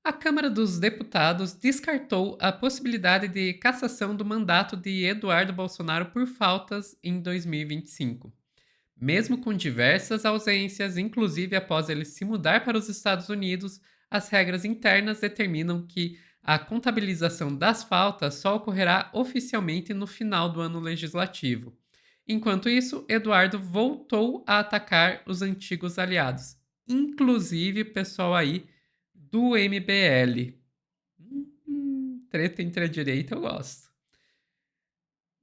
A Câmara dos Deputados descartou a possibilidade de cassação do mandato de Eduardo Bolsonaro por faltas em 2025. Mesmo com diversas ausências, inclusive após ele se mudar para os Estados Unidos, as regras internas determinam que a contabilização das faltas só ocorrerá oficialmente no final do ano legislativo. Enquanto isso, Eduardo voltou a atacar os antigos aliados, inclusive o pessoal aí do MBL. Treta entre a direita eu gosto.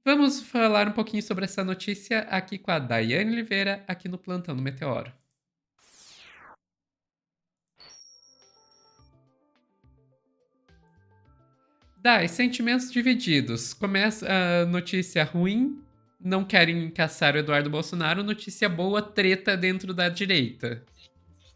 Vamos falar um pouquinho sobre essa notícia aqui com a Daiane Oliveira, aqui no Plantão do Meteoro. Dai, sentimentos divididos. Começa a notícia ruim, não querem caçar o Eduardo Bolsonaro. Notícia boa, treta dentro da direita.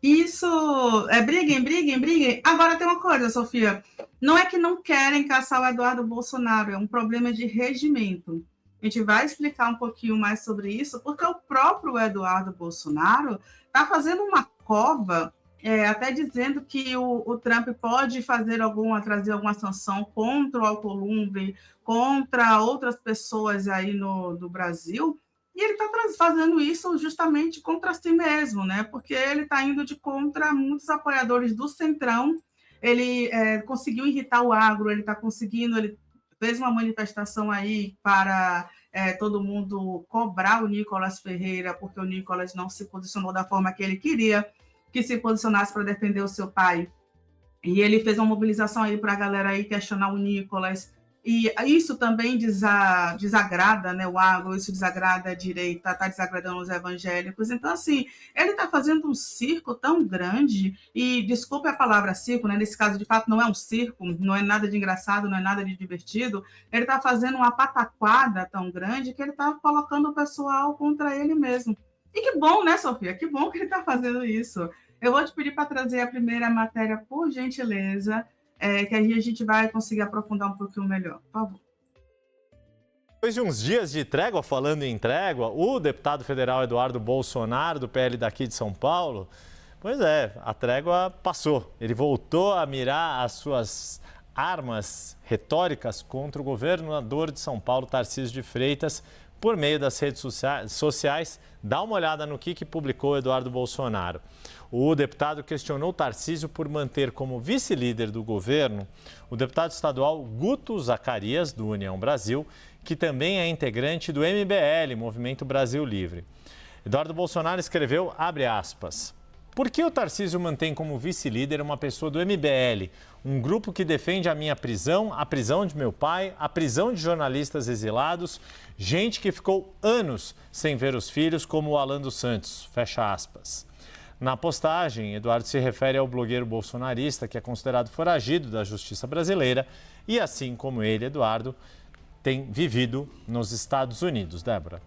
Isso, briguem, briguem, briguem. Agora tem uma coisa, Sofia. Não é que não querem caçar o Eduardo Bolsonaro, é um problema de regimento. A gente vai explicar um pouquinho mais sobre isso, porque o próprio Eduardo Bolsonaro está fazendo uma cova, até dizendo que o Trump pode trazer alguma sanção contra o Alcolumbre, contra outras pessoas aí do Brasil. E ele está fazendo isso justamente contra si mesmo, né? Porque ele está indo de contra muitos apoiadores do Centrão. Ele conseguiu irritar o agro, ele está conseguindo, ele fez uma manifestação aí para todo mundo cobrar o Nicolas Ferreira, porque o Nicolas não se posicionou da forma que ele queria que se posicionasse para defender o seu pai. E ele fez uma mobilização aí para a galera aí questionar o Nicolas. E isso também desagrada, né, o agro, isso desagrada a direita, está desagradando os evangélicos. Então, assim, ele está fazendo um circo tão grande, e desculpe a palavra circo, né, nesse caso, de fato, não é um circo, não é nada de engraçado, não é nada de divertido, ele está fazendo uma pataquada tão grande que ele está colocando o pessoal contra ele mesmo. E que bom, né, Sofia? Que bom que ele está fazendo isso. Eu vou te pedir para trazer a primeira matéria, por gentileza, que aí a gente vai conseguir aprofundar um pouquinho melhor. Por favor. Depois de uns dias de trégua, falando em trégua, o deputado federal Eduardo Bolsonaro, do PL daqui de São Paulo, pois é, a trégua passou. Ele voltou a mirar as suas armas retóricas contra o governador de São Paulo, Tarcísio de Freitas, por meio das redes sociais. Dá uma olhada no que publicou Eduardo Bolsonaro. O deputado questionou Tarcísio por manter como vice-líder do governo o deputado estadual Guto Zacarias, do União Brasil, que também é integrante do MBL, Movimento Brasil Livre. Eduardo Bolsonaro escreveu, abre aspas, por que o Tarcísio mantém como vice-líder uma pessoa do MBL, um grupo que defende a minha prisão, a prisão de meu pai, a prisão de jornalistas exilados, gente que ficou anos sem ver os filhos, como o Alan dos Santos, fecha aspas. Na postagem, Eduardo se refere ao blogueiro bolsonarista, que é considerado foragido da justiça brasileira e, assim como ele, Eduardo, tem vivido nos Estados Unidos. Débora.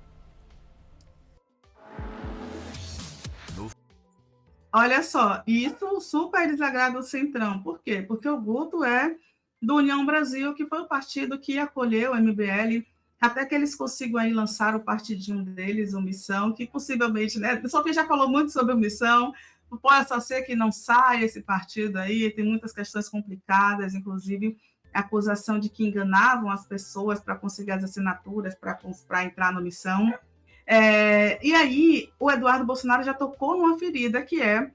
Olha só, isso super desagrada o Centrão. Por quê? Porque o Guto é do União Brasil, que foi o partido que acolheu o MBL, até que eles consigam aí lançar o partidinho deles, o Missão, que possivelmente, né? O Sofia já falou muito sobre o Missão, pode só ser que não saia esse partido aí, tem muitas questões complicadas, inclusive a acusação de que enganavam as pessoas para conseguir as assinaturas, para entrar na Missão. E aí, o Eduardo Bolsonaro já tocou numa ferida, que é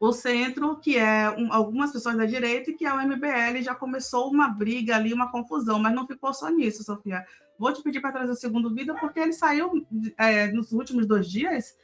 o centro, que é algumas pessoas da direita, e que é o MBL. Já começou uma briga ali, uma confusão, mas não ficou só nisso, Sofia. Vou te pedir para trazer o segundo vídeo, porque ele saiu nos últimos 2 dias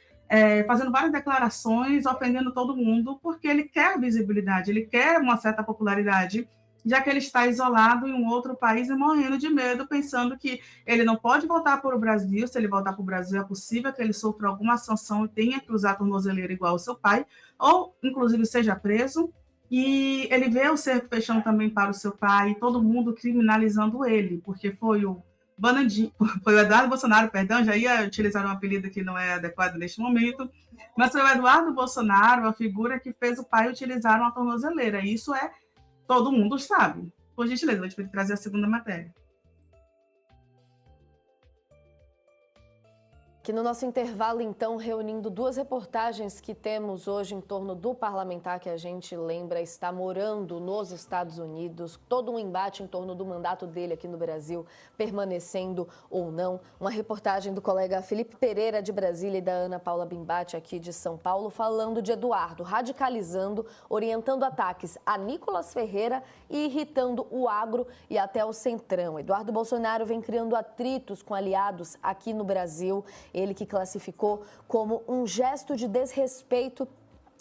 fazendo várias declarações, ofendendo todo mundo, porque ele quer visibilidade, ele quer uma certa popularidade, já que ele está isolado em um outro país e morrendo de medo, pensando que ele não pode voltar para o Brasil. Se ele voltar para o Brasil, é possível que ele sofra alguma sanção e tenha que usar a tornozeleira igual ao seu pai, ou, inclusive, seja preso. E ele vê o cerco fechando também para o seu pai, e todo mundo criminalizando ele, porque foi o Banandinho, foi o Eduardo Bolsonaro, perdão, já ia utilizar um apelido que não é adequado neste momento, mas foi o Eduardo Bolsonaro, a figura que fez o pai utilizar uma tornozeleira. Isso todo mundo sabe. Por gentileza, vou te trazer a segunda matéria. Aqui no nosso intervalo, então, reunindo duas reportagens que temos hoje em torno do parlamentar que a gente lembra está morando nos Estados Unidos, todo um embate em torno do mandato dele aqui no Brasil, permanecendo ou não. Uma reportagem do colega Felipe Pereira de Brasília e da Ana Paula Bimbate aqui de São Paulo, falando de Eduardo, radicalizando, orientando ataques a Nicolas Ferreira e irritando o agro e até o Centrão. Eduardo Bolsonaro vem criando atritos com aliados aqui no Brasil. Ele que classificou como um gesto de desrespeito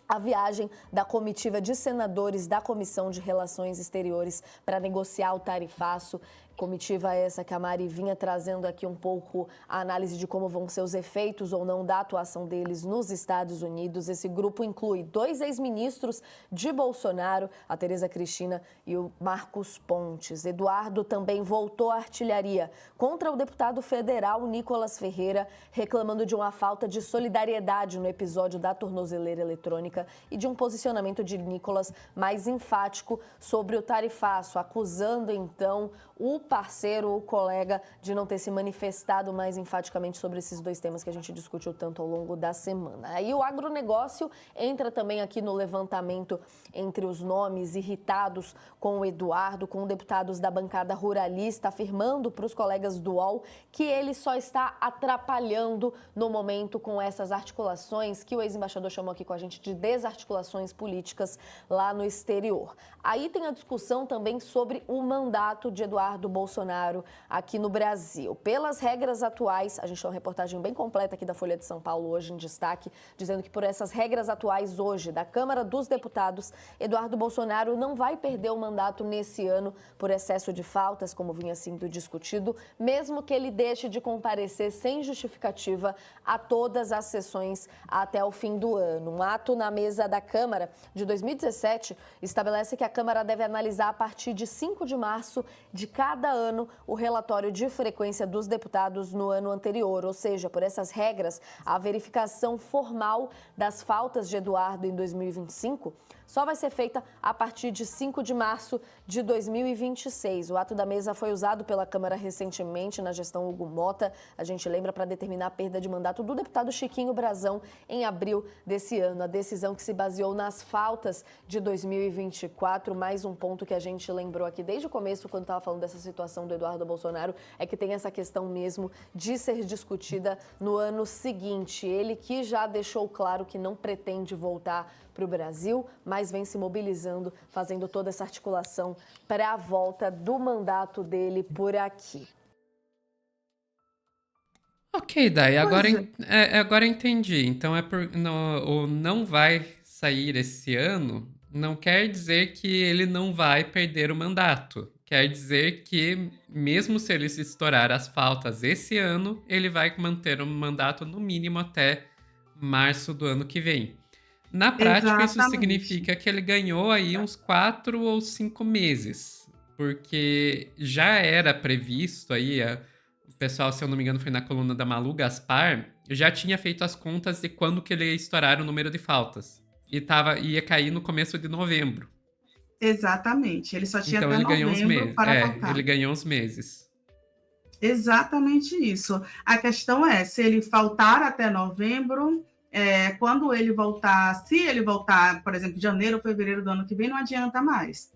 a viagem da comitiva de senadores da Comissão de Relações Exteriores para negociar o tarifaço. Comitiva essa que a Mari vinha trazendo aqui um pouco a análise de como vão ser os efeitos ou não da atuação deles nos Estados Unidos. Esse grupo inclui 2 ex-ministros de Bolsonaro, a Tereza Cristina e o Marcos Pontes. Eduardo também voltou à artilharia contra o deputado federal Nicolas Ferreira, reclamando de uma falta de solidariedade no episódio da tornozeleira eletrônica e de um posicionamento de Nicolas mais enfático sobre o tarifaço, acusando então o parceiro, o colega, de não ter se manifestado mais enfaticamente sobre esses 2 temas que a gente discutiu tanto ao longo da semana. Aí o agronegócio entra também aqui no levantamento entre os nomes irritados com o Eduardo, com deputados da bancada ruralista, afirmando para os colegas do UOL que ele só está atrapalhando no momento com essas articulações que o ex-embaixador chamou aqui com a gente de desarticulações políticas lá no exterior. Aí tem a discussão também sobre o mandato de Eduardo Bolsonaro aqui no Brasil. Pelas regras atuais, a gente tem uma reportagem bem completa aqui da Folha de São Paulo hoje em destaque, dizendo que por essas regras atuais hoje da Câmara dos Deputados, Eduardo Bolsonaro não vai perder o mandato nesse ano por excesso de faltas, como vinha sendo discutido, mesmo que ele deixe de comparecer sem justificativa a todas as sessões até o fim do ano. Um ato na mesa da Câmara de 2017 estabelece que a Câmara deve analisar a partir de 5 de março de cada ano o relatório de frequência dos deputados no ano anterior, ou seja, por essas regras, a verificação formal das faltas de Eduardo em 2025 só vai ser feita a partir de 5 de março de 2026. O ato da mesa foi usado pela Câmara recentemente na gestão Hugo Mota, a gente lembra, para determinar a perda de mandato do deputado Chiquinho Brazão em abril desse ano. A decisão que se baseou nas faltas de 2024, mais um ponto que a gente lembrou aqui desde o começo, quando estava falando dessa situação do Eduardo Bolsonaro, é que tem essa questão mesmo de ser discutida no ano seguinte. Ele que já deixou claro que não pretende voltar para o Brasil, mas vem se mobilizando, fazendo toda essa articulação para a volta do mandato dele por aqui. Ok, Dai, agora entendi. Então o não vai sair esse ano não quer dizer que ele não vai perder o mandato. Quer dizer que, mesmo se ele estourar as faltas esse ano, ele vai manter o mandato no mínimo até março do ano que vem. Na prática, isso significa que ele ganhou aí uns 4 ou 5 meses, porque já era previsto aí, o pessoal, se eu não me engano, foi na coluna da Malu Gaspar, já tinha feito as contas de quando que ele ia estourar o número de faltas, e ia cair no começo de novembro. Exatamente, ele só tinha então, até ele ganhou uns novembro meses. para votar. Ele ganhou uns meses. Exatamente isso. A questão é, se ele faltar até novembro, quando ele voltar, se ele voltar, por exemplo, janeiro ou fevereiro do ano que vem, não adianta mais.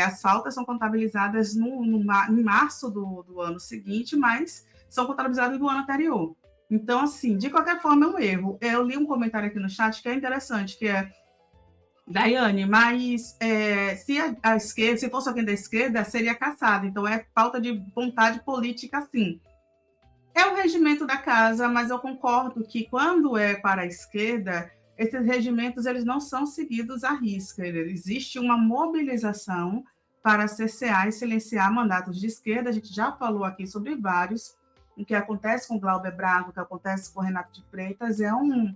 As faltas são contabilizadas em março do ano seguinte, mas são contabilizadas do ano anterior. Então, assim, de qualquer forma, é um erro. Eu li um comentário aqui no chat que é interessante, que é: Daiane, mas se a esquerda, se fosse alguém da esquerda, seria caçado. Então, é falta de vontade política, sim. É o regimento da casa, mas eu concordo que quando é para a esquerda, esses regimentos eles não são seguidos à risca. Existe uma mobilização para cercear e silenciar mandatos de esquerda. A gente já falou aqui sobre vários. O que acontece com Glauber Braga, o que acontece com Renato de Freitas é um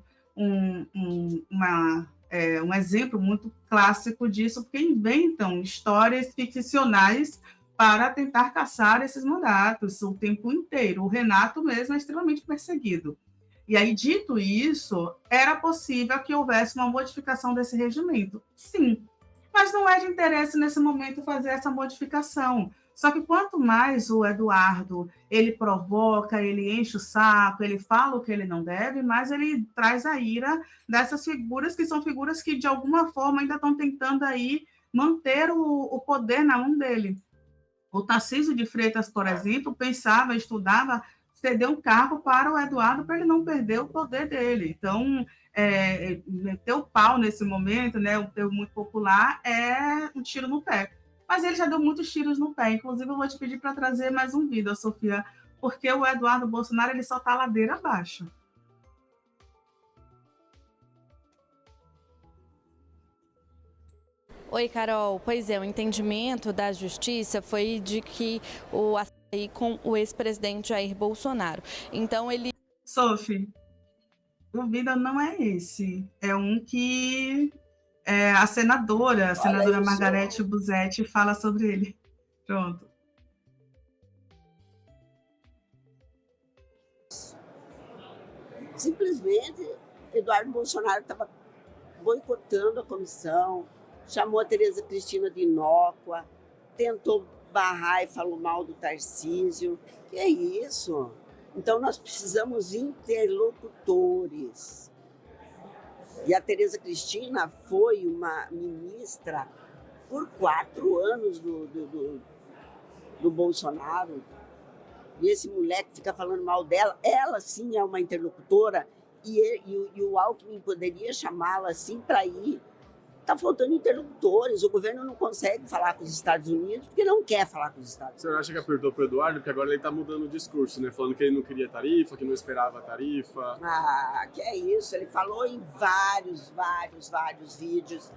exemplo muito clássico disso, porque inventam histórias ficcionais para tentar caçar esses mandatos o tempo inteiro. O Renato mesmo é extremamente perseguido. E aí, dito isso, era possível que houvesse uma modificação desse regimento. Sim, mas não é de interesse nesse momento fazer essa modificação, Só que quanto mais o Eduardo ele provoca, ele enche o saco, ele fala o que ele não deve, mais ele traz a ira dessas figuras que são figuras que de alguma forma ainda estão tentando aí manter o poder na mão dele. O Tarcísio de Freitas, por exemplo, pensava, estudava ceder um cargo para o Eduardo para ele não perder o poder dele. Então, meter o pau nesse momento, né, o termo muito popular, é um tiro no pé. Mas ele já deu muitos tiros no pé. Inclusive, eu vou te pedir para trazer mais um vídeo, Sofia, porque o Eduardo Bolsonaro ele só está ladeira abaixo. Oi, Carol. Pois é, o entendimento da justiça foi de que o açaí com o ex-presidente Jair Bolsonaro. Então, ele... Sophie, o vídeo não é esse. É um que a senadora Margarete Busetti fala sobre ele. Pronto. Simplesmente, Eduardo Bolsonaro estava boicotando a comissão, chamou a Tereza Cristina de inócua, tentou barrar e falou mal do Tarcísio. Que é isso? Então, nós precisamos interlocutores. E a Tereza Cristina foi uma ministra por 4 anos do Bolsonaro. E esse moleque fica falando mal dela. Ela, sim, é uma interlocutora. E o Alckmin poderia chamá-la assim para ir. Está faltando interlocutores. O governo não consegue falar com os Estados Unidos porque não quer falar com os Estados Unidos. O senhor acha que apertou para o Eduardo? Porque agora ele está mudando o discurso, né? Falando que ele não queria tarifa, que não esperava a tarifa. Ah, que é isso. Ele falou em vários vídeos,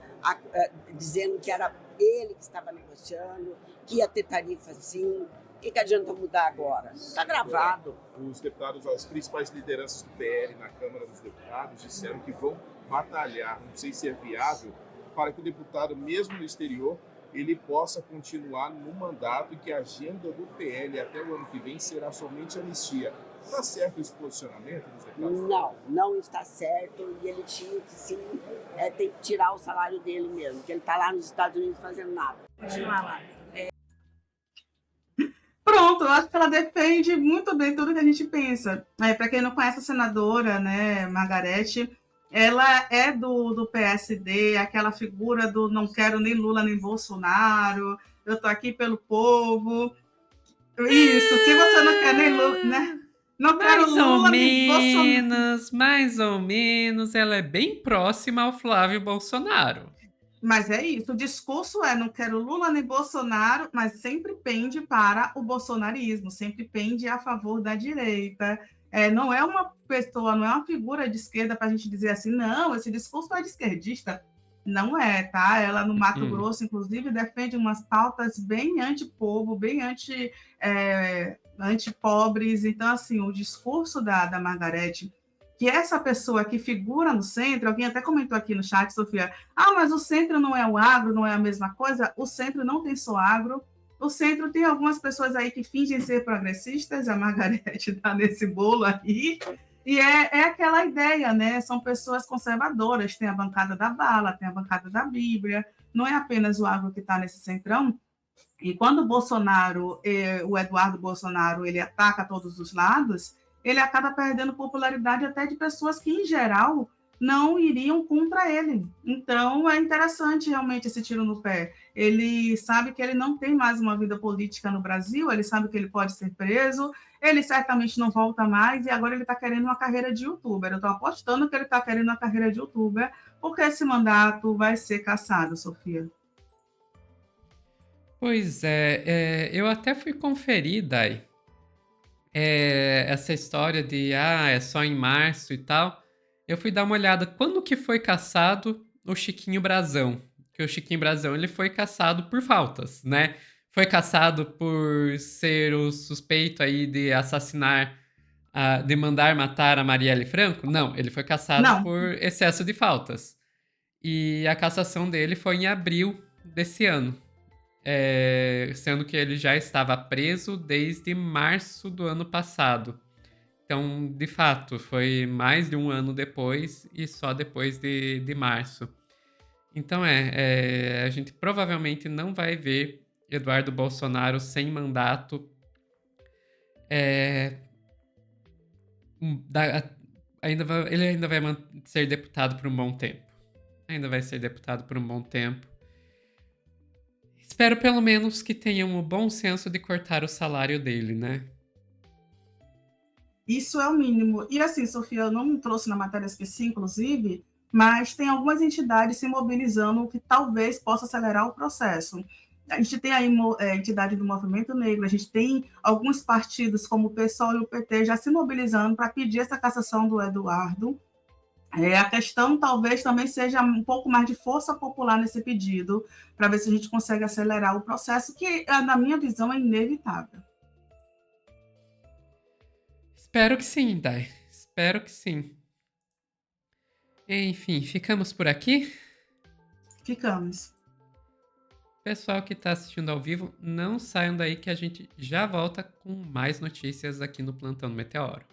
dizendo que era ele que estava negociando, que ia ter tarifa sim. O que adianta mudar agora? Está gravado. Os deputados, as principais lideranças do PL na Câmara dos Deputados disseram que vão batalhar, não sei se é viável, para que o deputado, mesmo no exterior, ele possa continuar no mandato e que a agenda do PL até o ano que vem será somente anistia. Está certo esse posicionamento dos deputados? Não está certo e ele tinha que sim, tem que tirar o salário dele mesmo, que ele está lá nos Estados Unidos fazendo nada. Continuar lá. Pronto, eu acho que ela defende muito bem tudo que a gente pensa. Para quem não conhece a senadora, né, Margarete, ela é do PSD, aquela figura do não quero nem Lula nem Bolsonaro, eu tô aqui pelo povo. Isso, se você não quer nem Lula, né? Não quero Lula nem Bolsonaro. Mais ou menos, ela é bem próxima ao Flávio Bolsonaro. Mas é isso, o discurso não quero Lula nem Bolsonaro, mas sempre pende para o bolsonarismo, sempre pende a favor da direita. Não é uma pessoa, não é uma figura de esquerda para a gente dizer assim, não, esse discurso é de esquerdista. Não é, tá? Ela no Mato Grosso, inclusive, defende umas pautas bem anti-povo, bem anti-pobres. Então, assim, o discurso da Margarete, que essa pessoa que figura no centro, alguém até comentou aqui no chat, Sofia, mas o centro não é o agro, não é a mesma coisa? O centro não tem só agro, o centro tem algumas pessoas aí que fingem ser progressistas, a Margarete está nesse bolo aí, e é aquela ideia, né? São pessoas conservadoras, tem a bancada da bala, tem a bancada da Bíblia, não é apenas o agro que está nesse centrão. E quando o Eduardo Bolsonaro, ele ataca todos os lados, ele acaba perdendo popularidade até de pessoas que, em geral, não iriam contra ele. Então, é interessante realmente esse tiro no pé. Ele sabe que ele não tem mais uma vida política no Brasil, ele sabe que ele pode ser preso, ele certamente não volta mais, e agora ele está querendo uma carreira de youtuber. Eu estou apostando que ele está querendo uma carreira de youtuber, porque esse mandato vai ser cassado, Sofia. Pois eu até fui conferir, Dai, essa história de é só em março e tal. Eu fui dar uma olhada quando que foi cassado o Chiquinho Brazão. Que o Chiquinho Brazão ele foi cassado por faltas, né? Foi cassado por ser o suspeito aí de assassinar, de mandar matar a Marielle Franco? Não, ele foi cassado por excesso de faltas. E a cassação dele foi em abril desse ano. Sendo que ele já estava preso desde março do ano passado. Então, de fato, foi mais de um ano depois e só depois de março. Então, a gente provavelmente não vai ver Eduardo Bolsonaro sem mandato ele ainda vai ser deputado por um bom tempo. Ainda vai ser deputado por um bom tempo. Espero pelo menos que tenham o bom senso de cortar o salário dele, né? Isso é o mínimo. E assim, Sofia, eu não trouxe na matéria esqueci, inclusive, mas tem algumas entidades se mobilizando que talvez possa acelerar o processo. A gente tem aí entidade do Movimento Negro, a gente tem alguns partidos, como o PSOL e o PT, já se mobilizando para pedir essa cassação do Eduardo. A questão talvez também seja um pouco mais de força popular nesse pedido, para ver se a gente consegue acelerar o processo, que, na minha visão, é inevitável. Espero que sim, Dai. Espero que sim. Enfim, ficamos por aqui? Ficamos. Pessoal que está assistindo ao vivo, não saiam daí que a gente já volta com mais notícias aqui no Plantão do Meteoro.